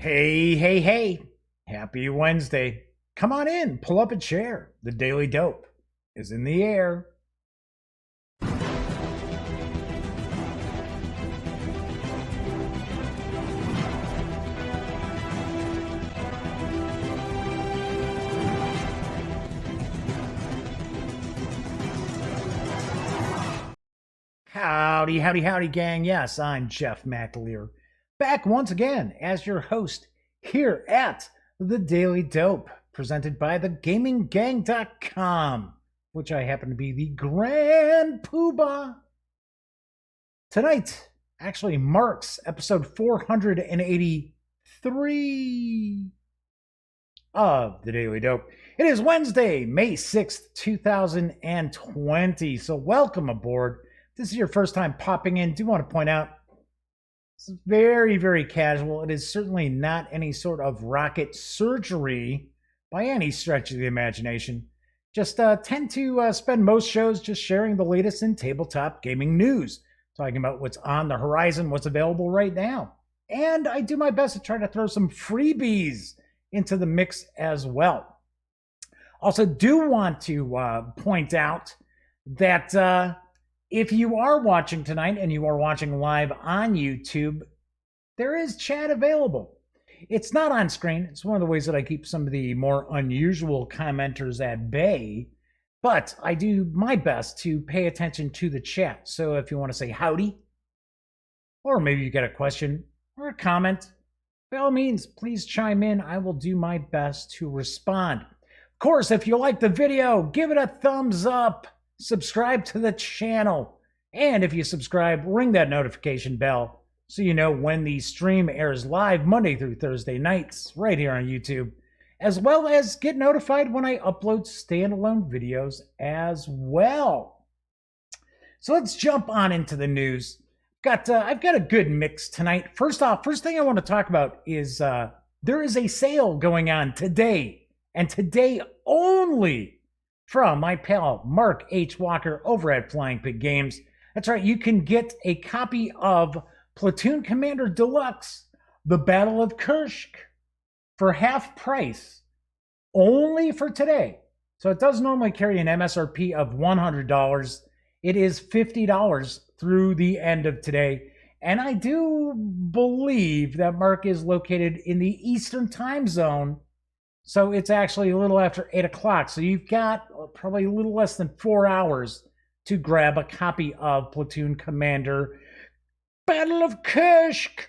Hey, hey, hey. Happy Wednesday. Come on in, pull up a chair. The Daily Dope is in the air. Howdy, howdy, howdy, gang. Yes, I'm Jeff McAleer, back once again as your host here at The Daily Dope, presented by thegaminggang.com, which I happen to be the grand poobah. Tonight actually marks episode 483 of The Daily Dope. It is Wednesday, May 6th, 2020, so welcome aboard. If this is your first time popping in, do want to point out it's very, very casual. It is certainly not any sort of rocket surgery by any stretch of the imagination. Just tend to spend most shows just sharing the latest in tabletop gaming news, talking about what's on the horizon, what's available right now. And I do my best to try to throw some freebies into the mix as well. Also, do want to point out that if you are watching tonight and you are watching live on YouTube, there is chat available. It's not on screen. It's one of the ways that I keep some of the more unusual commenters at bay, but I do my best to pay attention to the chat. So if you want to say howdy, or maybe you got a question or a comment, by all means, please chime in. I will do my best to respond. Of course, if you like the video, give it a thumbs up. Subscribe to the channel, and if you subscribe, ring that notification bell so you know when the stream airs live Monday through Thursday nights right here on YouTube, as well as get notified when I upload standalone videos as well. So let's jump on into the news. I've got a good mix tonight. First thing I want to talk about is there is a sale going on today, and today only, from my pal Mark H. Walker over at Flying Pig Games. That's right, you can get a copy of Platoon Commander Deluxe, The Battle of Kursk, for half price, only for today. So it does normally carry an MSRP of $100. It is $50 through the end of today. And I do believe that Mark is located in the Eastern time zone, so it's actually a little after 8 o'clock. So you've got probably a little less than 4 hours to grab a copy of Platoon Commander Battle of Kursk,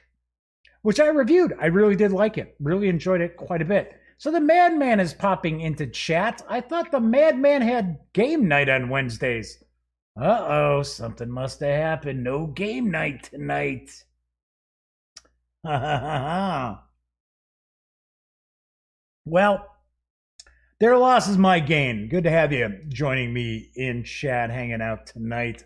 which I reviewed. I really did like it. Really enjoyed it quite a bit. So the Madman is popping into chat. I thought the Madman had game night on Wednesdays. Uh-oh, something must have happened. No game night tonight. Ha ha ha ha. Well, their loss is my gain. Good to have you joining me in chat, hanging out tonight.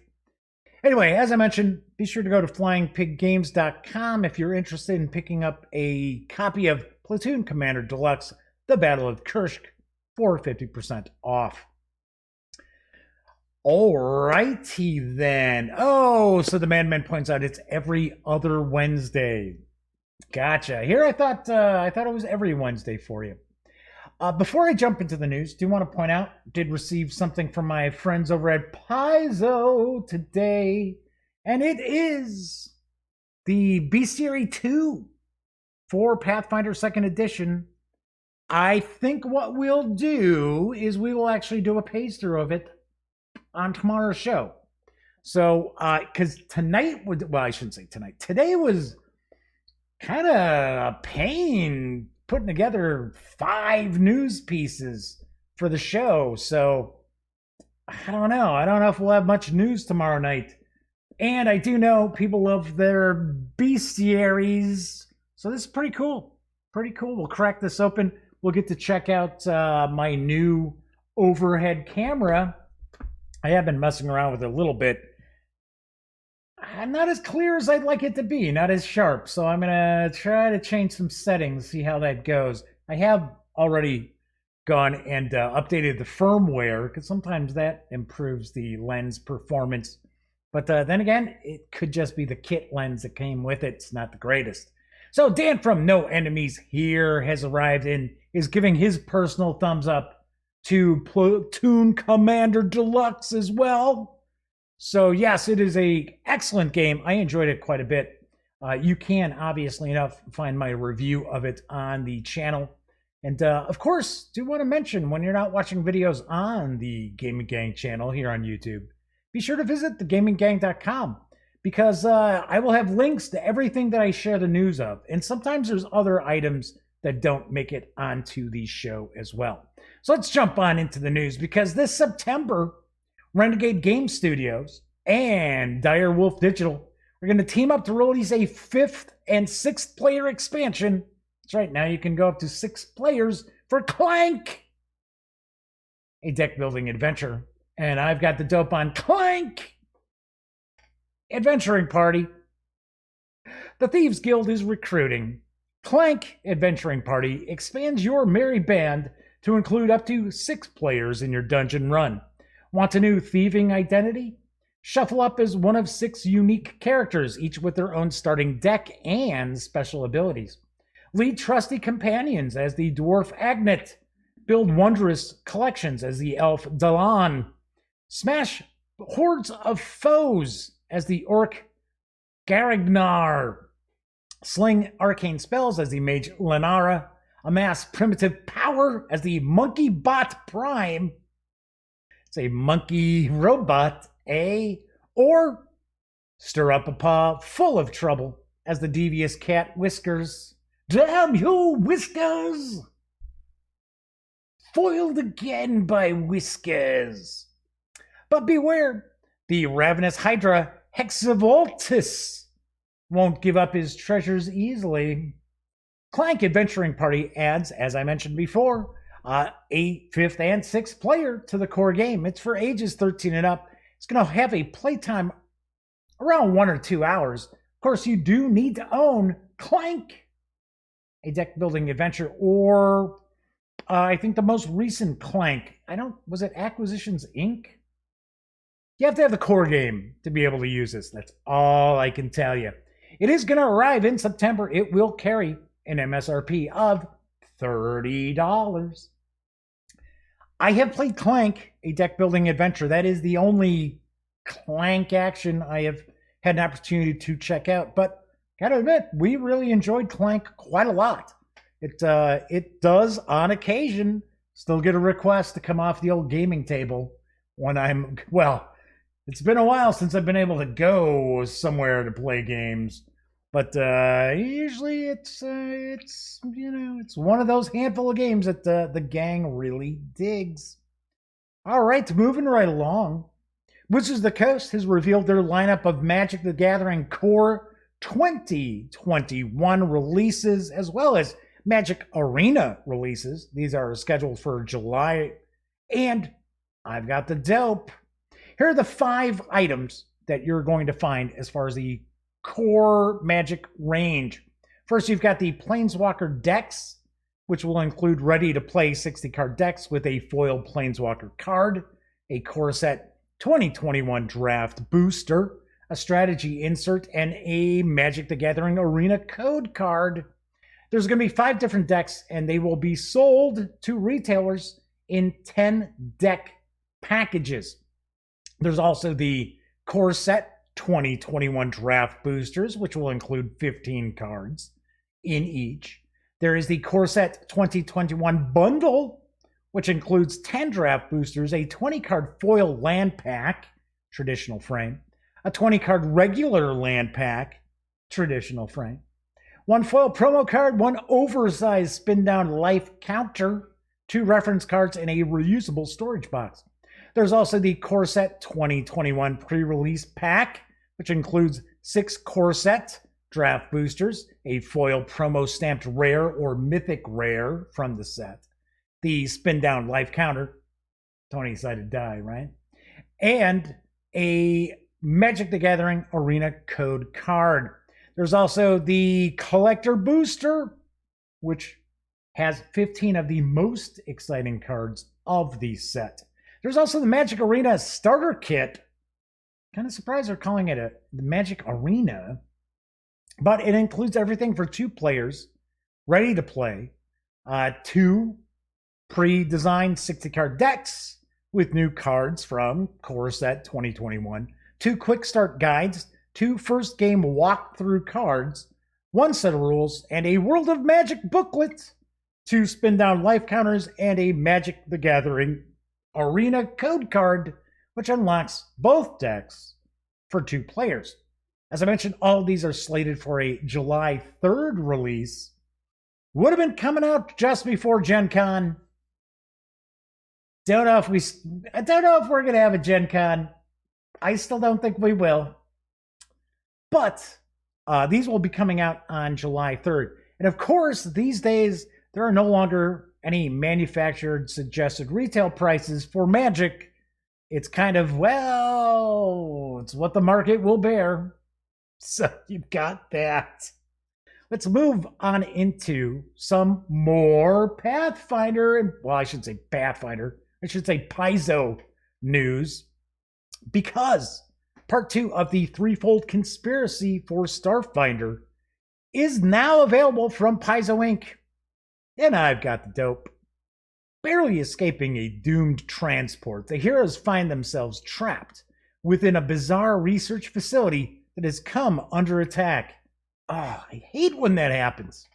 Anyway, as I mentioned, be sure to go to flyingpiggames.com if you're interested in picking up a copy of Platoon Commander Deluxe, The Battle of Kursk, for 50% off. Alrighty then. Oh, so the Madman points out it's every other Wednesday. Gotcha. Here I thought it was every Wednesday for you. Before I jump into the news, do want to point out, did receive something from my friends over at Paizo today, and it is the Bestiary 2 for Pathfinder 2nd Edition. I think what we'll do is we will actually do a page through of it on tomorrow's show. So, because tonight, well, I shouldn't say tonight. Today was kind of a pain putting together 5 news pieces for the show. So I don't know if we'll have much news tomorrow night. And I do know people love their bestiaries. So this is pretty cool. Pretty cool. We'll crack this open. We'll get to check out my new overhead camera. I have been messing around with it a little bit. Not as clear as I'd like it to be, not as sharp. So I'm going to try to change some settings, see how that goes. I have already gone and updated the firmware, because sometimes that improves the lens performance. But then again, it could just be the kit lens that came with it. It's not the greatest. So Dan from No Enemies Here has arrived and is giving his personal thumbs up to Platoon Commander Deluxe as well. So yes, it is a excellent game. I enjoyed it quite a bit. You can, obviously enough, find my review of it on the channel. And of course, do want to mention, when you're not watching videos on the Gaming Gang channel here on YouTube, be sure to visit thegaminggang.com, because I will have links to everything that I share the news of. And sometimes there's other items that don't make it onto the show as well. So let's jump on into the news, because this September, Renegade Game Studios and Dire Wolf Digital are going to team up to release a 5th and 6th player expansion. That's right, now you can go up to 6 players for Clank, a deck building adventure. And I've got the dope on Clank Adventuring Party. The Thieves Guild is recruiting. Clank Adventuring Party expands your merry band to include up to 6 players in your dungeon run. Want a new thieving identity? Shuffle up as one of 6 unique characters, each with their own starting deck and special abilities. Lead trusty companions as the dwarf Agnet. Build wondrous collections as the elf Dalan. Smash hordes of foes as the orc Garagnar. Sling arcane spells as the mage Lenara. Amass primitive power as the monkey bot Prime. It's a monkey robot, eh? Or stir up a paw full of trouble as the devious cat Whiskers. Damn you, Whiskers! Foiled again by Whiskers. But beware, the ravenous Hydra Hexavoltus won't give up his treasures easily. Clank Adventuring Party adds, as I mentioned before, a 5th and 6th player to the core game. It's for ages 13 and up. It's going to have a playtime around 1 or 2 hours. Of course, you do need to own Clank, a deck building adventure, or I think the most recent Clank. Was it Acquisitions Inc? You have to have the core game to be able to use this. That's all I can tell you. It is going to arrive in September. It will carry an MSRP of $30. I have played Clank, a deck building adventure. That is the only Clank action I have had an opportunity to check out. But gotta admit, we really enjoyed Clank quite a lot. It does, on occasion, still get a request to come off the old gaming table when it's been a while since I've been able to go somewhere to play games. But usually it's one of those handful of games that the gang really digs. All right, moving right along. Wizards of the Coast has revealed their lineup of Magic the Gathering Core 2021 releases, as well as Magic Arena releases. These are scheduled for July. And I've got the dope. Here are the 5 items that you're going to find as far as the core Magic range. First, you've got the Planeswalker decks, which will include ready-to-play 60-card decks with a foil Planeswalker card, a core set 2021 draft booster, a strategy insert, and a Magic the Gathering Arena code card. There's going to be 5 different decks, and they will be sold to retailers in 10 deck packages. There's also the core set 2021 draft boosters, which will include 15 cards in each. There is the core set 2021 bundle, which includes 10 draft boosters, a 20-card foil land pack, traditional frame, a 20-card regular land pack, traditional frame, 1 foil promo card, 1 oversized spin-down life counter, 2 reference cards, and a reusable storage box. There's also the Core Set 2021 pre-release pack, which includes 6 Core Set draft boosters, a foil promo stamped rare or mythic rare from the set, the spin-down life counter, 20-sided die, right? And a Magic the Gathering Arena code card. There's also the Collector Booster, which has 15 of the most exciting cards of the set. There's also the Magic Arena Starter Kit. Kind of surprised they're calling it the Magic Arena. But it includes everything for 2 players, ready to play, 2 pre-designed 60-card decks with new cards from Core Set 2021, 2 quick start guides, 2 first game walkthrough cards, 1 set of rules, and a World of Magic booklet, 2 spin down life counters, and a Magic the Gathering Arena code card, which unlocks both decks for 2 players. As I mentioned, all of these are slated for a July 3rd release. Would have been coming out just before Gen Con. I don't know if we're going to have a Gen Con. I still don't think we will. But these will be coming out on July 3rd. And of course, these days, there are no longer any manufactured suggested retail prices for Magic. It's kind of, well, it's what the market will bear. So you've got that. Let's move on into some more Pathfinder, well, I should say Pathfinder. I should say Paizo news, because part 2 of the threefold conspiracy for Starfinder is now available from Paizo Inc. And I've got the dope. Barely escaping a doomed transport, the heroes find themselves trapped within a bizarre research facility that has come under attack. I hate when that happens.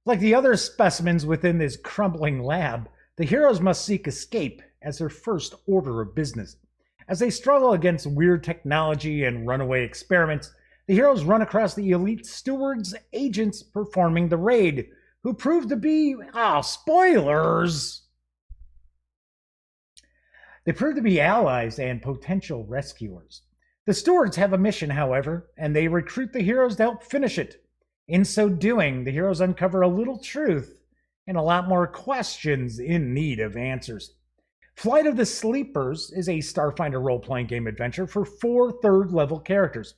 Like the other specimens within this crumbling lab, the heroes must seek escape as their first order of business. As they struggle against weird technology and runaway experiments, the heroes run across the elite stewards agents performing the raid, who prove to be, spoilers! They prove to be allies and potential rescuers. The stewards have a mission, however, and they recruit the heroes to help finish it. In so doing, the heroes uncover a little truth and a lot more questions in need of answers. Flight of the Sleepers is a Starfinder role-playing game adventure for 4 third-level characters.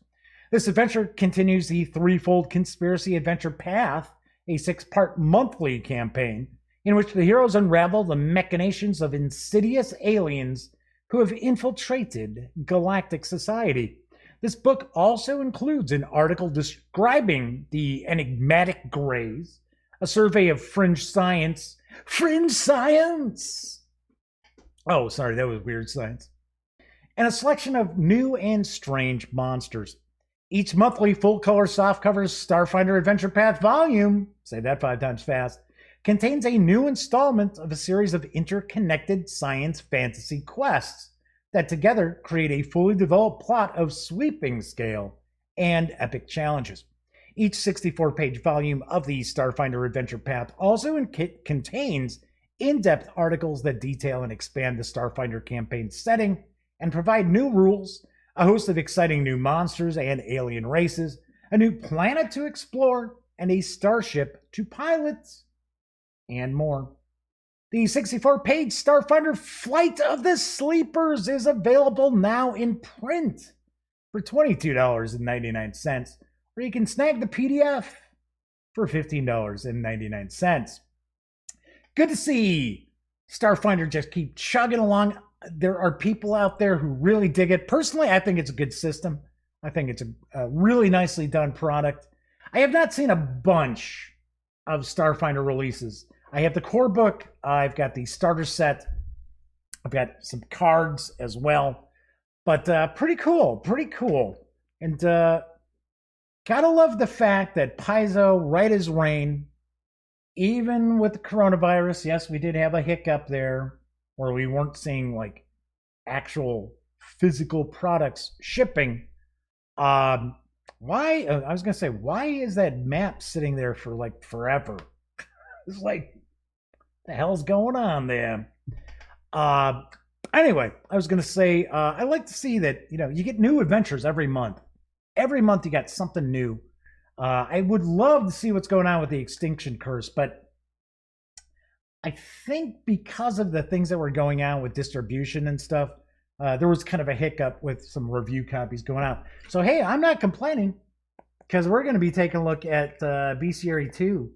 This adventure continues the threefold conspiracy adventure Path, a 6-part monthly campaign in which the heroes unravel the machinations of insidious aliens who have infiltrated galactic society. This book also includes an article describing the enigmatic Greys, a survey of fringe science. Fringe science! Oh, sorry, that was weird science. And a selection of new and strange monsters. Each monthly full-color softcover Starfinder Adventure Path volume, say that 5 times fast, contains a new installment of a series of interconnected science fantasy quests that together create a fully developed plot of sweeping scale and epic challenges. Each 64-page volume of the Starfinder Adventure Path also contains in-depth articles that detail and expand the Starfinder campaign setting and provide new rules, a host of exciting new monsters and alien races, a new planet to explore, and a starship to pilot, and more. The 64-page Starfinder Flight of the Sleepers is available now in print for $22.99, or you can snag the PDF for $15.99. Good to see Starfinder just keep chugging along. There are people out there who really dig it. Personally, I think it's a good system. I think it's a really nicely done product. I have not seen a bunch of Starfinder releases. I have the core book. I've got the starter set. I've got some cards as well. But pretty cool. And gotta love the fact that Paizo, right as rain, even with the coronavirus, yes, we did have a hiccup there where we weren't seeing like actual physical products shipping. Why is that map sitting there for like forever? It's like, the hell's going on there? Anyway, I was gonna say, I like to see that, you get new adventures every month. Every month you got something new. I would love to see what's going on with the Extinction Curse, but I think because of the things that were going on with distribution and stuff, there was kind of a hiccup with some review copies going out. So, hey, I'm not complaining, because we're going to be taking a look at Bestiary 2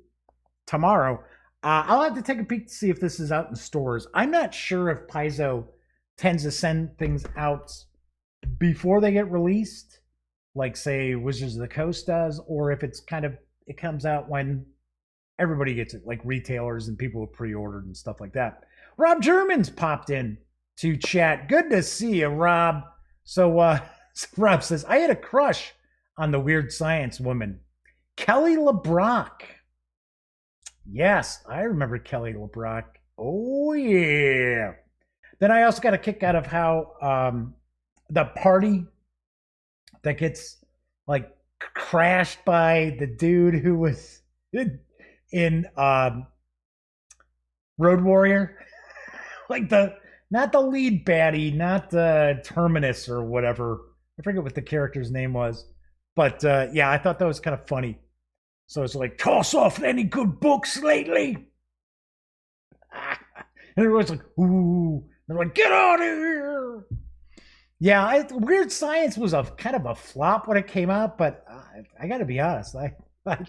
tomorrow. I'll have to take a peek to see if this is out in stores. I'm not sure if Paizo tends to send things out before they get released, like say Wizards of the Coast does, or if it's it comes out when everybody gets it, like retailers and people who pre-ordered and stuff like that. Rob German's popped in to chat. Good to see you, Rob. So Rob says, I had a crush on the Weird Science woman, Kelly LeBrock. Yes, I remember Kelly LeBrock. Oh, yeah. Then I also got a kick out of how the party that gets like crashed by the dude who was in Road Warrior, like not the lead baddie, not the Terminus or whatever. I forget what the character's name was, but yeah, I thought that was kind of funny. So it's like, toss off any good books lately, and everyone's like, ooh, they're like, get out of here. Yeah, Weird Science was a kind of a flop when it came out, but I got to be honest, I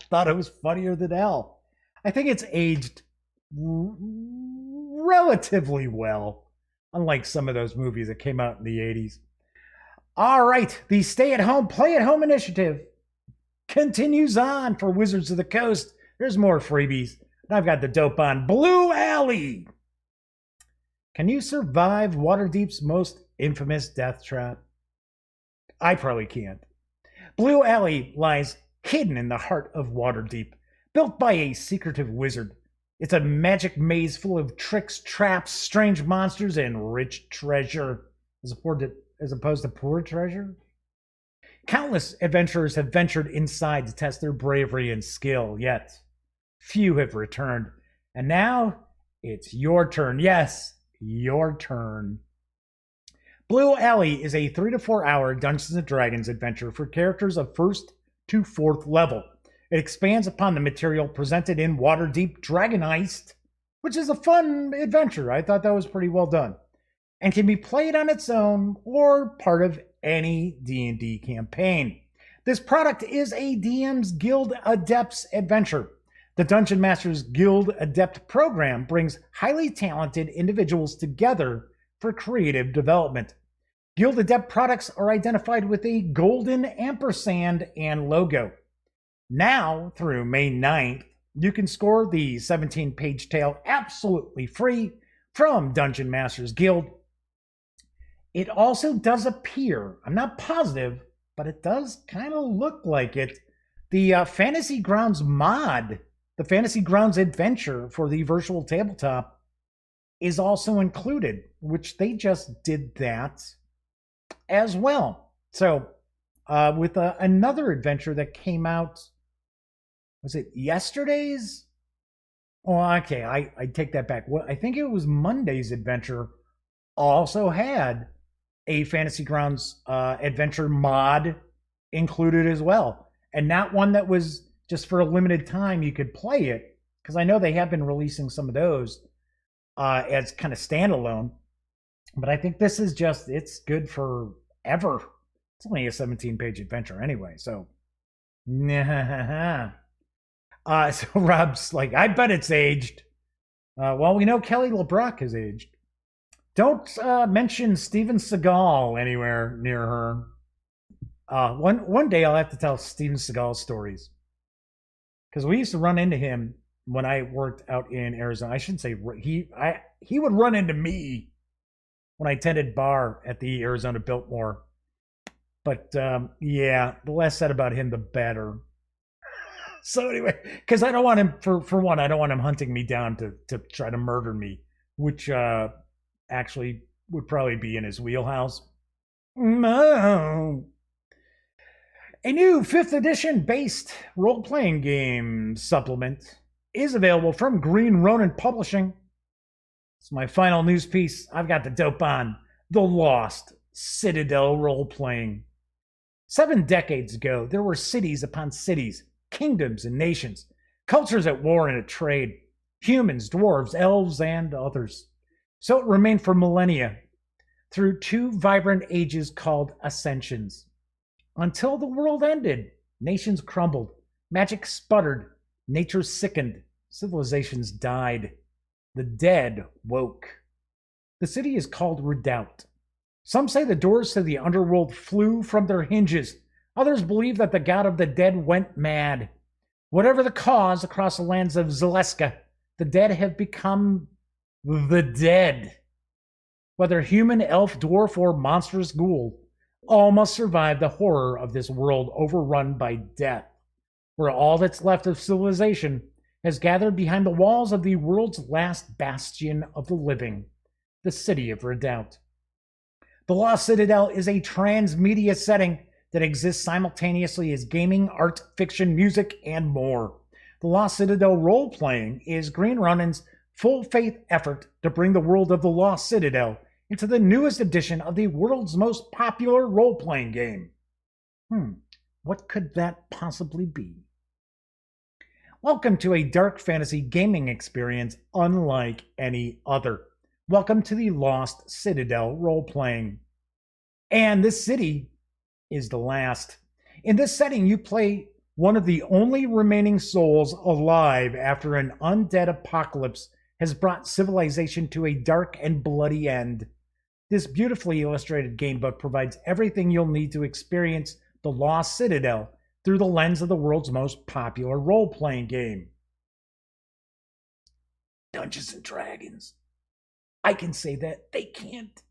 thought it was funnier than hell. I think it's aged relatively well, unlike some of those movies that came out in the 80s. All right, the stay-at-home, play-at-home initiative continues on for Wizards of the Coast. There's more freebies. I've got the dope on Blue Alley. Can you survive Waterdeep's most infamous death trap? I probably can't. Blue Alley lies hidden in the heart of Waterdeep, built by a secretive wizard. It's a magic maze full of tricks, traps, strange monsters, and rich treasure, as opposed to poor treasure. Countless adventurers have ventured inside to test their bravery and skill, yet few have returned. And now it's your turn. Yes, your turn. Blue Alley is a 3 to 4 hour Dungeons & Dragons adventure for characters of 1st to 4th level. It expands upon the material presented in Waterdeep Dragon Heist, which is a fun adventure. I thought that was pretty well done, and can be played on its own or part of any D&D campaign. This product is a DM's Guild Adepts adventure. The Dungeon Masters Guild Adept program brings highly talented individuals together for creative development. Guild Adept products are identified with a golden ampersand and logo. Now, through May 9th, you can score the 17-page tale absolutely free from Dungeon Masters Guild. It also does appear, I'm not positive, but it does kind of look like it, the Fantasy Grounds mod, the Fantasy Grounds adventure for the virtual tabletop, is also included, which they just did that as well. So with another adventure that came out, was it yesterday's? Oh, okay, I take that back. Well, I think it was Monday's adventure also had a Fantasy Grounds adventure mod included as well. And not one that was just for a limited time you could play it, because I know they have been releasing some of those as kind of standalone. But I think this is just, it's good for ever. It's only a 17-page adventure anyway, so. So Rob's like, I bet it's aged. Well, we know Kelly LeBrock is aged. Don't mention Steven Seagal anywhere near her. One day I'll have to tell Steven Seagal stories, because we used to run into him when I worked out in Arizona. I shouldn't say he would run into me when I tended bar at the Arizona Biltmore. But yeah, the less said about him, the better. So anyway, because I don't want him, for one, I don't want him hunting me down to try to murder me, which actually would probably be in his wheelhouse. No. A new 5th edition based role-playing game supplement is available from Ronin Publishing. It's my final news piece. I've got the dope on The Lost Citadel role-playing. 7 decades ago, there were cities upon cities, kingdoms and nations, cultures at war and at trade, humans, dwarves, elves, and others. So it remained for millennia, through 2 vibrant ages called ascensions. Until the world ended, nations crumbled, magic sputtered, nature sickened, civilizations died. The dead woke. The city is called Redoubt. Some say the doors to the underworld flew from their hinges. Others believe that the god of the dead went mad. Whatever the cause, across the lands of Zaleska, the dead have become the dead. Whether human, elf, dwarf, or monstrous ghoul, all must survive the horror of this world overrun by death, where all that's left of civilization has gathered behind the walls of the world's last bastion of the living, the city of Redoubt. The Lost Citadel is a transmedia setting that exists simultaneously as gaming, art, fiction, music, and more. The Lost Citadel role-playing is Green Ronin's full-faith effort to bring the world of the Lost Citadel into the newest edition of the world's most popular role-playing game. What could that possibly be? Welcome to a dark fantasy gaming experience unlike any other. Welcome to the Lost Citadel role-playing. And this city is the last. In this setting, you play one of the only remaining souls alive after an undead apocalypse has brought civilization to a dark and bloody end. This beautifully illustrated gamebook provides everything you'll need to experience the Lost Citadel through the lens of the world's most popular role-playing game. Dungeons and Dragons. I can say that, they can't.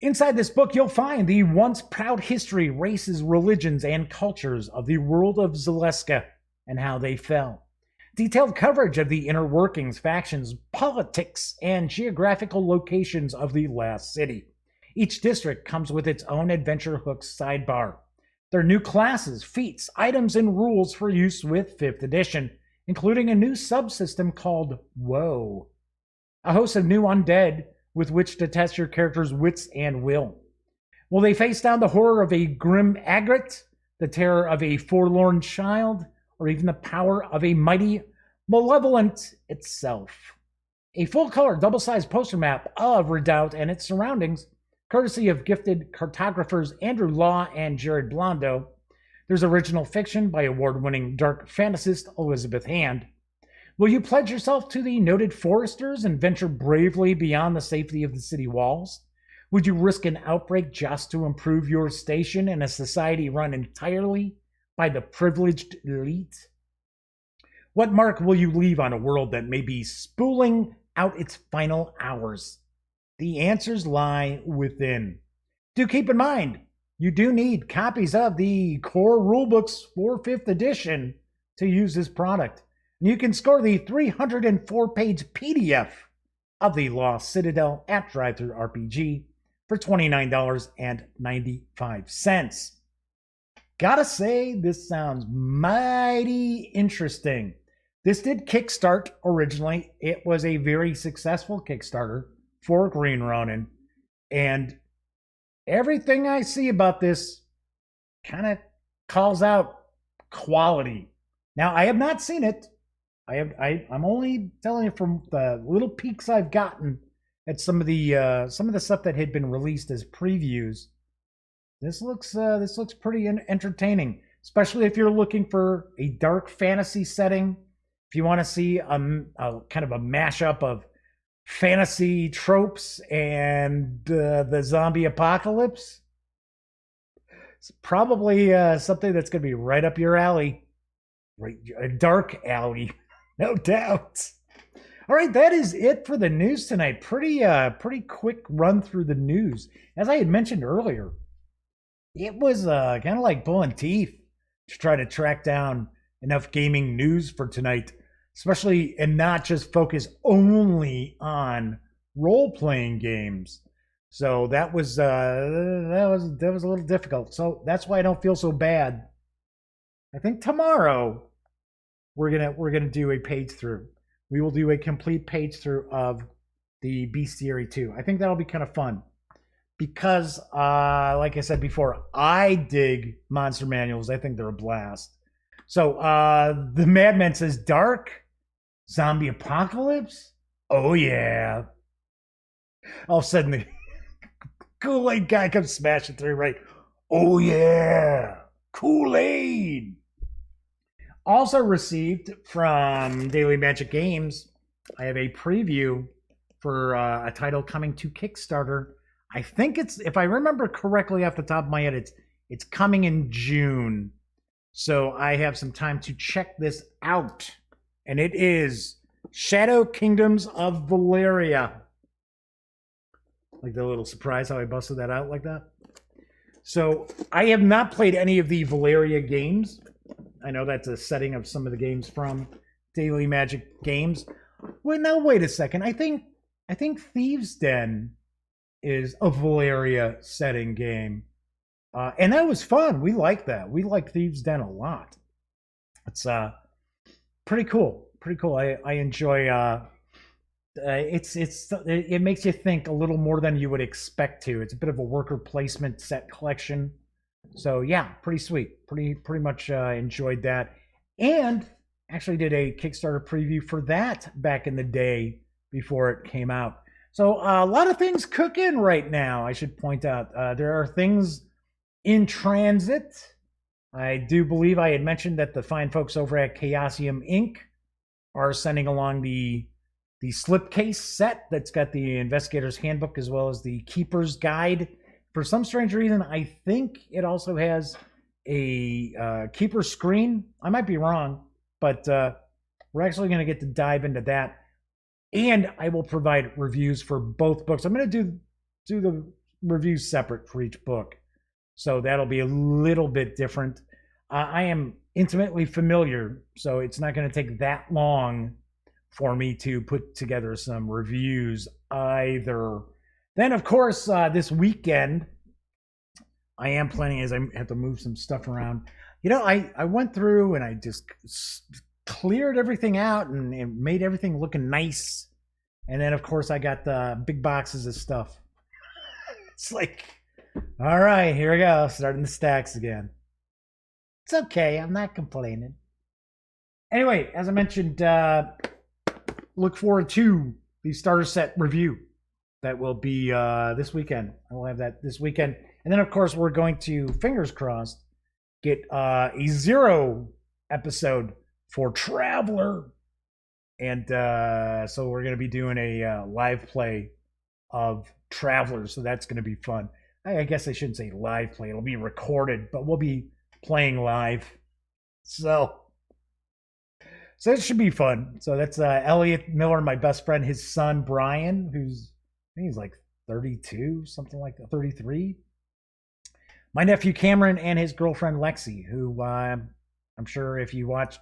Inside this book, you'll find the once proud history, races, religions, and cultures of the world of Zaleska and how they fell. Detailed coverage of the inner workings, factions, politics, and geographical locations of the last city. Each district comes with its own Adventure Hooks sidebar. There are new classes, feats, items, and rules for use with 5th edition, including a new subsystem called Woe. A host of new undead with which to test your character's wits and will. Will they face down the horror of a grim agate, the terror of a forlorn child, or even the power of a mighty malevolent itself? A full-color, double-sized poster map of Redoubt and its surroundings, courtesy of gifted cartographers Andrew Law and Jared Blondo. There's original fiction by award-winning dark fantasist Elizabeth Hand. Will you pledge yourself to the noted foresters and venture bravely beyond the safety of the city walls? Would you risk an outbreak just to improve your station in a society run entirely by the privileged elite? What mark will you leave on a world that may be spooling out its final hours? The answers lie within. Do keep in mind, you do need copies of the core rulebooks for 5th edition to use this product. You can score the 304-page PDF of the Lost Citadel at Drive-Thru RPG for $29.95. Gotta say, this sounds mighty interesting. This did kickstart originally. It was a very successful Kickstarter for Green Ronin. And everything I see about this kind of calls out quality. Now, I have not seen it. I'm only telling you from the little peeks I've gotten at some of the stuff that had been released as previews. This looks pretty entertaining, especially if you're looking for a dark fantasy setting. If you want to see a kind of a mashup of fantasy tropes and the zombie apocalypse, it's probably something that's going to be right up your alley, right, a dark alley. No doubt. All right, that is it for the news tonight. Pretty quick run through the news. As I had mentioned earlier, it was kind of like pulling teeth to try to track down enough gaming news for tonight, especially and not just focus only on role-playing games. So that was a little difficult. So that's why I don't feel so bad. I think tomorrow we're gonna do a page through. We will do a complete page through of the Bestiary 2. I think that'll be kind of fun because, like I said before, I dig monster manuals. I think they're a blast. So the Madman says dark zombie apocalypse. Oh yeah! All of a sudden the Kool-Aid guy comes smashing through. Right? Oh yeah, Kool-Aid. Also received from Daily Magic Games, I have a preview for a title coming to Kickstarter. I think it's, if I remember correctly off the top of my head, it's It's coming in June. So I have some time to check this out. And it is Shadow Kingdoms of Valyria. Like the little surprise how I busted that out like that. So I have not played any of the Valyria games. I know that's a setting of some of the games from Daily Magic Games. Well, now wait a second. I think Thieves' Den is a Valyria setting game. And that was fun. We like that. We like Thieves' Den a lot. It's pretty cool. Pretty cool. I enjoy it makes you think a little more than you would expect to. It's a bit of a worker placement set collection. So yeah, pretty sweet. Pretty much enjoyed that. And actually did a Kickstarter preview for that back in the day before it came out. So a lot of things cooking right now, I should point out. There are things in transit. I do believe I had mentioned that the fine folks over at Chaosium Inc. are sending along the slipcase set that's got the Investigator's Handbook as well as the Keeper's Guide. For some strange reason, I think it also has a Keeper screen. I might be wrong, but we're actually going to get to dive into that. And I will provide reviews for both books. I'm going to do the reviews separate for each book. So that'll be a little bit different. I am intimately familiar, so it's not going to take that long for me to put together some reviews either. Then, of course, this weekend, I am planning, as I have to move some stuff around. You know, I went through and I just cleared everything out and made everything looking nice. And then, of course, I got the big boxes of stuff. It's like, all right, here we go, starting the stacks again. It's okay, I'm not complaining. Anyway, as I mentioned, look forward to the starter set review. That will be this weekend. I will have that this weekend. And then, of course, we're going to, fingers crossed, get a 0 episode for Traveler. And so we're going to be doing a live play of Traveler. So that's going to be fun. I guess I shouldn't say live play. It'll be recorded, but we'll be playing live. So it should be fun. So that's Elliot Miller, my best friend, his son, Brian, who's, I think he's like 32, something like that, 33. My nephew, Cameron, and his girlfriend, Lexi, who I'm sure if you watched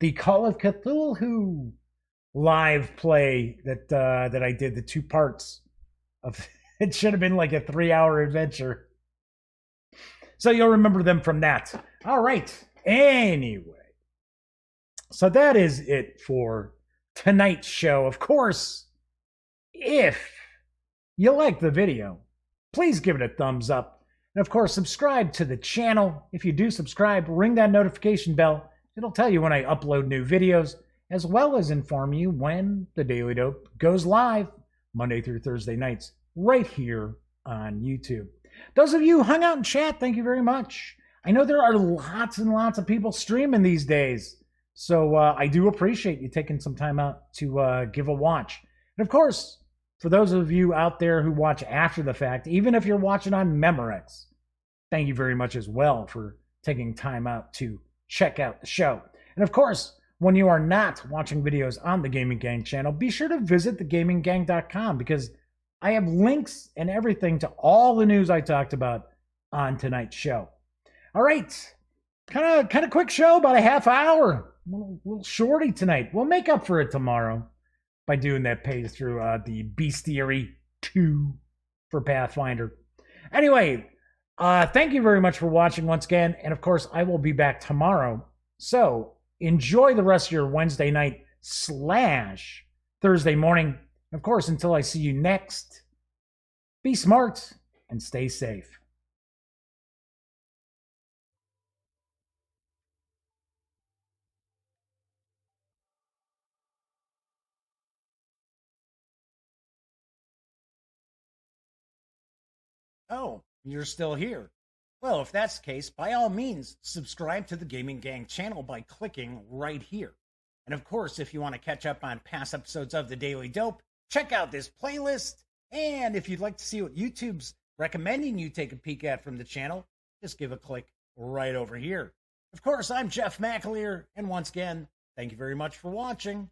the Call of Cthulhu live play that I did, the 2 parts of, it should have been like a 3-hour adventure. So you'll remember them from that. All right. Anyway. So that is it for tonight's show. Of course, if you like the video, please give it a thumbs up. And of course, subscribe to the channel. If you do subscribe, ring that notification bell. It'll tell you when I upload new videos, as well as inform you when the Daily Dope goes live Monday through Thursday nights right here on YouTube. Those of you who hung out and chat, thank you very much. I know there are lots and lots of people streaming these days. So I do appreciate you taking some time out to give a watch. And of course, for those of you out there who watch after the fact, even if you're watching on Memorex, thank you very much as well for taking time out to check out the show. And of course, when you are not watching videos on the Gaming Gang channel, be sure to visit thegaminggang.com because I have links and everything to all the news I talked about on tonight's show. All right, kind of quick show, about a half hour. A little shorty tonight. We'll make up for it tomorrow by doing that page through the Bestiary 2 for Pathfinder. Anyway, thank you very much for watching once again. And of course, I will be back tomorrow. So enjoy the rest of your Wednesday night / Thursday morning. Of course, until I see you next, be smart and stay safe. Oh, you're still here. Well, if that's the case, by all means, subscribe to the Gaming Gang channel by clicking right here. And of course, if you want to catch up on past episodes of The Daily Dope, check out this playlist. And if you'd like to see what YouTube's recommending you take a peek at from the channel, just give a click right over here. Of course, I'm Jeff McAleer, and once again, thank you very much for watching.